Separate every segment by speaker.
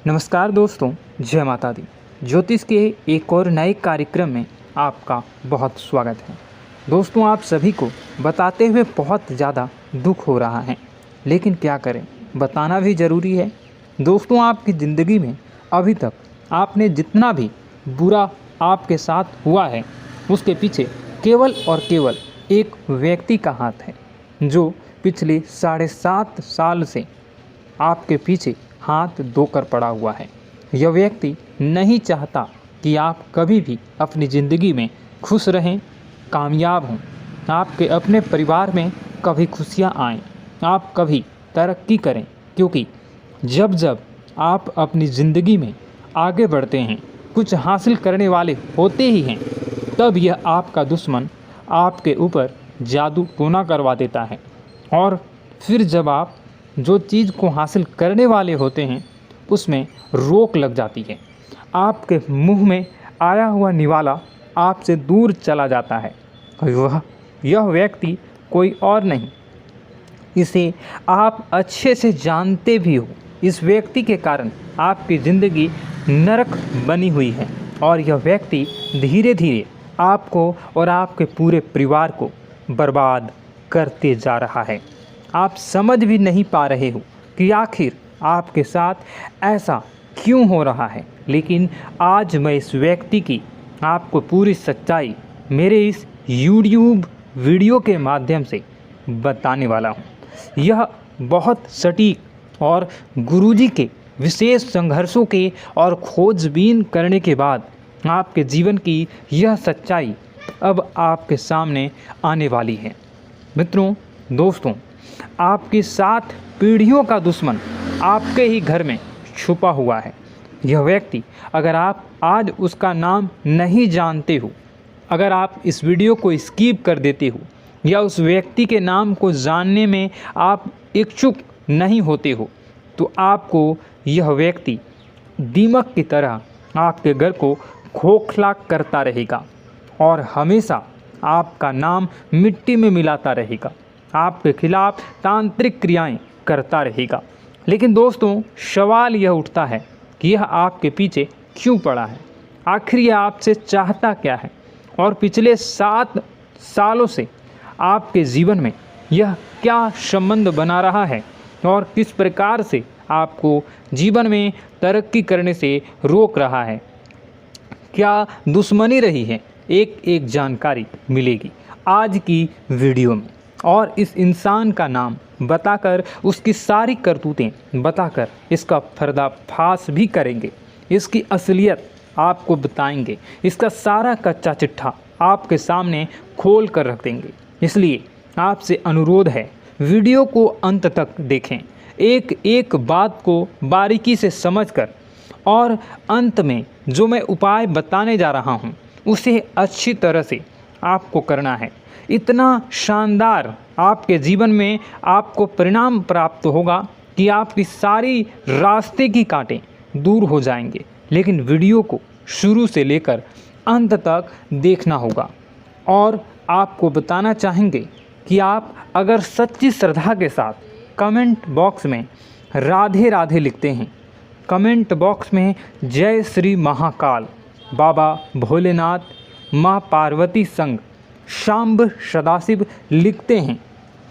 Speaker 1: नमस्कार दोस्तों, जय माता दी। ज्योतिष के एक और नए कार्यक्रम में आपका बहुत स्वागत है। दोस्तों, आप सभी को बताते हुए बहुत ज़्यादा दुख हो रहा है, लेकिन क्या करें, बताना भी ज़रूरी है। दोस्तों, आपकी ज़िंदगी में अभी तक आपने जितना भी बुरा आपके साथ हुआ है, उसके पीछे केवल और केवल एक व्यक्ति का हाथ है, जो पिछले 7.5 साल से आपके पीछे हाथ धोकर पड़ा हुआ है। यह व्यक्ति नहीं चाहता कि आप कभी भी अपनी ज़िंदगी में खुश रहें, कामयाब हों, आपके अपने परिवार में कभी खुशियाँ आएँ, आप कभी तरक्की करें, क्योंकि जब जब आप अपनी ज़िंदगी में आगे बढ़ते हैं, कुछ हासिल करने वाले होते ही हैं, तब यह आपका दुश्मन आपके ऊपर जादू टोना करवा देता है। और फिर जब आप जो चीज़ को हासिल करने वाले होते हैं, उसमें रोक लग जाती है। आपके मुंह में आया हुआ निवाला आपसे दूर चला जाता है। यह व्यक्ति कोई और नहीं, इसे आप अच्छे से जानते भी हो। इस व्यक्ति के कारण आपकी ज़िंदगी नरक बनी हुई है और यह व्यक्ति धीरे धीरे आपको और आपके पूरे परिवार को बर्बाद करते जा रहा है। आप समझ भी नहीं पा रहे हो कि आखिर आपके साथ ऐसा क्यों हो रहा है, लेकिन आज मैं इस व्यक्ति की आपको पूरी सच्चाई मेरे इस YouTube वीडियो के माध्यम से बताने वाला हूँ। यह बहुत सटीक और गुरुजी के विशेष संघर्षों के और खोजबीन करने के बाद आपके जीवन की यह सच्चाई अब आपके सामने आने वाली है। मित्रों, दोस्तों, आपके 7 पीढ़ियों का दुश्मन आपके ही घर में छुपा हुआ है। यह व्यक्ति, अगर आप आज उसका नाम नहीं जानते हो, अगर आप इस वीडियो को स्किप कर देते हो या उस व्यक्ति के नाम को जानने में आप इच्छुक नहीं होते हो, तो आपको यह व्यक्ति दीमक की तरह आपके घर को खोखला करता रहेगा और हमेशा आपका नाम मिट्टी में मिलाता रहेगा, आपके खिलाफ तांत्रिक क्रियाएं करता रहेगा। लेकिन दोस्तों, सवाल यह उठता है कि यह आपके पीछे क्यों पड़ा है, आखिर यह आपसे चाहता क्या है, और पिछले 7 सालों से आपके जीवन में यह क्या संबंध बना रहा है और किस प्रकार से आपको जीवन में तरक्की करने से रोक रहा है, क्या दुश्मनी रही है, एक एक जानकारी मिलेगी आज की वीडियो में। और इस इंसान का नाम बताकर, उसकी सारी करतूतें बताकर इसका पर्दाफाश भी करेंगे, इसकी असलियत आपको बताएंगे, इसका सारा कच्चा चिट्ठा आपके सामने खोल कर रख देंगे। इसलिए आपसे अनुरोध है, वीडियो को अंत तक देखें, एक एक बात को बारीकी से समझकर, और अंत में जो मैं उपाय बताने जा रहा हूँ उसे अच्छी तरह से आपको करना है। इतना शानदार आपके जीवन में आपको परिणाम प्राप्त होगा कि आपकी सारी रास्ते की कांटे दूर हो जाएंगे। लेकिन वीडियो को शुरू से लेकर अंत तक देखना होगा। और आपको बताना चाहेंगे कि आप अगर सच्ची श्रद्धा के साथ कमेंट बॉक्स में राधे राधे लिखते हैं, कमेंट बॉक्स में जय श्री महाकाल, बाबा भोलेनाथ, माँ पार्वती संग, शांब सदाशिव लिखते हैं,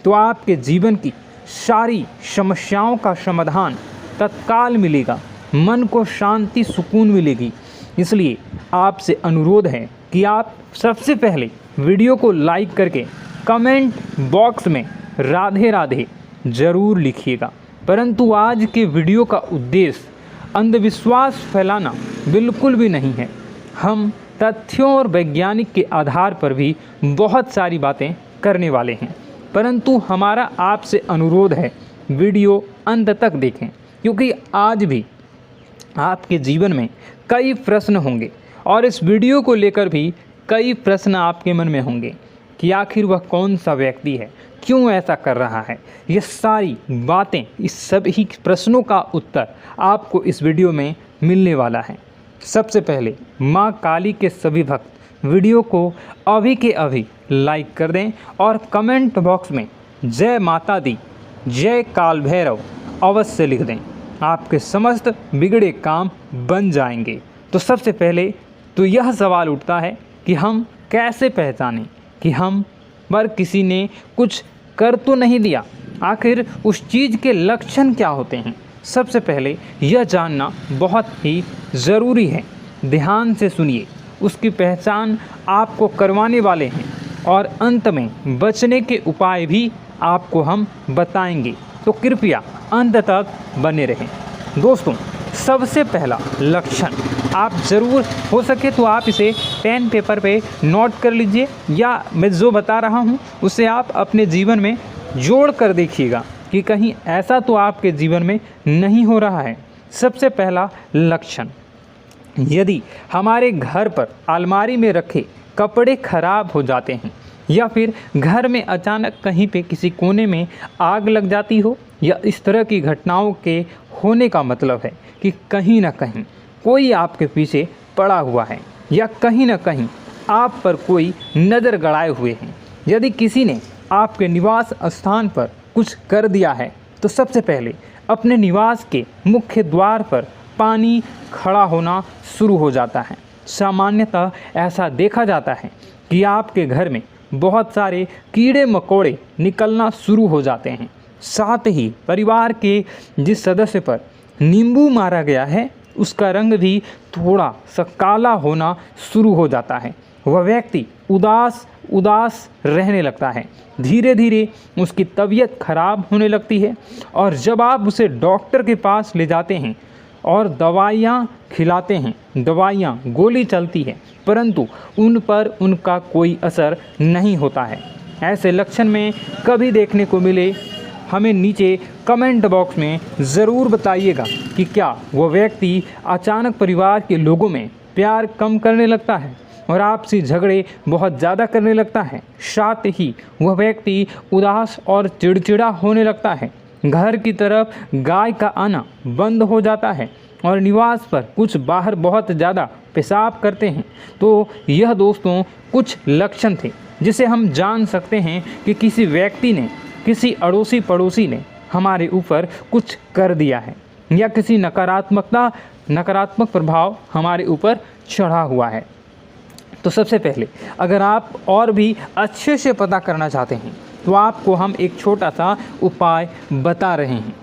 Speaker 1: तो आपके जीवन की सारी समस्याओं का समाधान तत्काल मिलेगा, मन को शांति सुकून मिलेगी। इसलिए आपसे अनुरोध है कि आप सबसे पहले वीडियो को लाइक करके कमेंट बॉक्स में राधे राधे ज़रूर लिखिएगा। परंतु आज के वीडियो का उद्देश्य अंधविश्वास फैलाना बिल्कुल भी नहीं है। हम तथ्यों और वैज्ञानिक के आधार पर भी बहुत सारी बातें करने वाले हैं, परंतु हमारा आपसे अनुरोध है, वीडियो अंत तक देखें, क्योंकि आज भी आपके जीवन में कई प्रश्न होंगे और इस वीडियो को लेकर भी कई प्रश्न आपके मन में होंगे कि आखिर वह कौन सा व्यक्ति है, क्यों ऐसा कर रहा है। ये सारी बातें, इस सभी प्रश्नों का उत्तर आपको इस वीडियो में मिलने वाला है। सबसे पहले माँ काली के सभी भक्त वीडियो को अभी के अभी लाइक कर दें और कमेंट बॉक्स में जय माता दी, जय काल भैरव अवश्य लिख दें। आपके समस्त बिगड़े काम बन जाएंगे। तो सबसे पहले तो यह सवाल उठता है कि हम कैसे पहचानें कि हम पर किसी ने कुछ कर तो नहीं दिया। आखिर उस चीज़ के लक्षण क्या होते हैं? सबसे पहले यह जानना बहुत ही ज़रूरी है। ध्यान से सुनिए, उसकी पहचान आपको करवाने वाले हैं और अंत में बचने के उपाय भी आपको हम बताएंगे, तो कृपया अंत तक बने रहें। दोस्तों, सबसे पहला लक्षण आप ज़रूर हो सके तो आप इसे पेन पेपर पे नोट कर लीजिए, या मैं जो बता रहा हूँ उसे आप अपने जीवन में जोड़ कर देखिएगा कि कहीं ऐसा तो आपके जीवन में नहीं हो रहा है। सबसे पहला लक्षण, यदि हमारे घर पर अलमारी में रखे कपड़े खराब हो जाते हैं, या फिर घर में अचानक कहीं पे किसी कोने में आग लग जाती हो, या इस तरह की घटनाओं के होने का मतलब है कि कहीं ना कहीं कोई आपके पीछे पड़ा हुआ है, या कहीं ना कहीं आप पर कोई नज़र गड़ाए हुए हैं। यदि किसी ने आपके निवास स्थान पर कुछ कर दिया है, तो सबसे पहले अपने निवास के मुख्य द्वार पर पानी खड़ा होना शुरू हो जाता है। सामान्यतः ऐसा देखा जाता है कि आपके घर में बहुत सारे कीड़े मकोड़े निकलना शुरू हो जाते हैं। साथ ही परिवार के जिस सदस्य पर नींबू मारा गया है, उसका रंग भी थोड़ा सा काला होना शुरू हो जाता है। वह व्यक्ति उदास रहने लगता है। धीरे धीरे उसकी तबीयत खराब होने लगती है, और जब आप उसे डॉक्टर के पास ले जाते हैं और दवाइयाँ खिलाते हैं, दवाइयाँ गोली चलती है, परंतु उन पर उनका कोई असर नहीं होता है। ऐसे लक्षण में कभी देखने को मिले, हमें नीचे कमेंट बॉक्स में ज़रूर बताइएगा कि क्या वह व्यक्ति अचानक परिवार के लोगों में प्यार कम करने लगता है और आपसी झगड़े बहुत ज़्यादा करने लगता है। साथ ही वह व्यक्ति उदास और चिड़चिड़ा होने लगता है। घर की तरफ गाय का आना बंद हो जाता है और निवास पर कुछ बाहर बहुत ज़्यादा पेशाब करते हैं। तो यह दोस्तों कुछ लक्षण थे जिसे हम जान सकते हैं कि किसी व्यक्ति ने, किसी अड़ोसी पड़ोसी ने हमारे ऊपर कुछ कर दिया है, या किसी नकारात्मक प्रभाव हमारे ऊपर चढ़ा हुआ है। तो सबसे पहले अगर आप और भी अच्छे से पता करना चाहते हैं, तो आपको हम एक छोटा सा उपाय बता रहे हैं।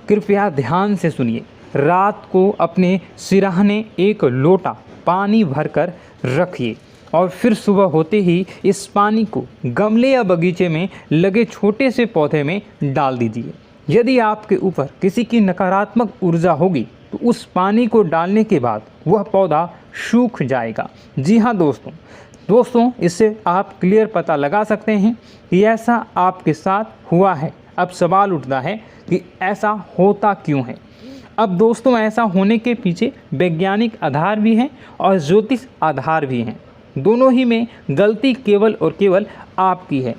Speaker 1: कृपया ध्यान से सुनिए। रात को अपने सिरहाने एक लोटा पानी भरकर रखिए, और फिर सुबह होते ही इस पानी को गमले या बगीचे में लगे छोटे से पौधे में डाल दीजिए। यदि आपके ऊपर किसी की नकारात्मक ऊर्जा होगी, तो उस पानी को डालने के बाद वह पौधा सूख जाएगा। जी हाँ दोस्तों, इससे आप क्लियर पता लगा सकते हैं कि ऐसा आपके साथ हुआ है। अब सवाल उठता है कि ऐसा होता क्यों है। अब दोस्तों, ऐसा होने के पीछे वैज्ञानिक आधार भी हैं और ज्योतिष आधार भी हैं। दोनों ही में गलती केवल और केवल आपकी है।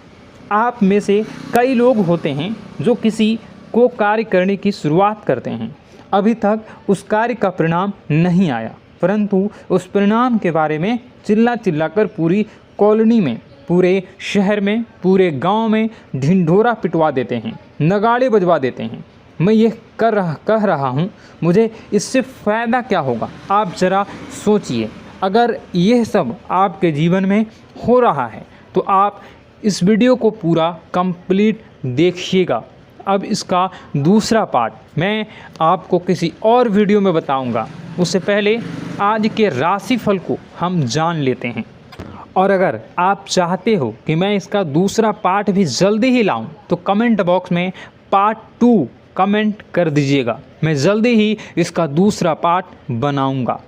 Speaker 1: आप में से कई लोग होते हैं जो किसी को कार्य करने की शुरुआत करते हैं, अभी तक उस कार्य का परिणाम नहीं आया, परंतु उस परिणाम के बारे में चिल्ला कर पूरी कॉलोनी में, पूरे शहर में, पूरे गांव में ढिंढोरा पिटवा देते हैं, नगाड़े बजवा देते हैं। मैं ये कह रहा हूँ, मुझे इससे फ़ायदा क्या होगा? आप ज़रा सोचिए। अगर यह सब आपके जीवन में हो रहा है, तो आप इस वीडियो को पूरा कंप्लीट देखिएगा। अब इसका दूसरा पार्ट मैं आपको किसी और वीडियो में बताऊंगा। उससे पहले आज के राशिफल को हम जान लेते हैं। और अगर आप चाहते हो कि मैं इसका दूसरा पार्ट भी जल्दी ही लाऊं, तो कमेंट बॉक्स में पार्ट 2 कमेंट कर दीजिएगा। मैं जल्दी ही इसका दूसरा पार्ट बनाऊंगा।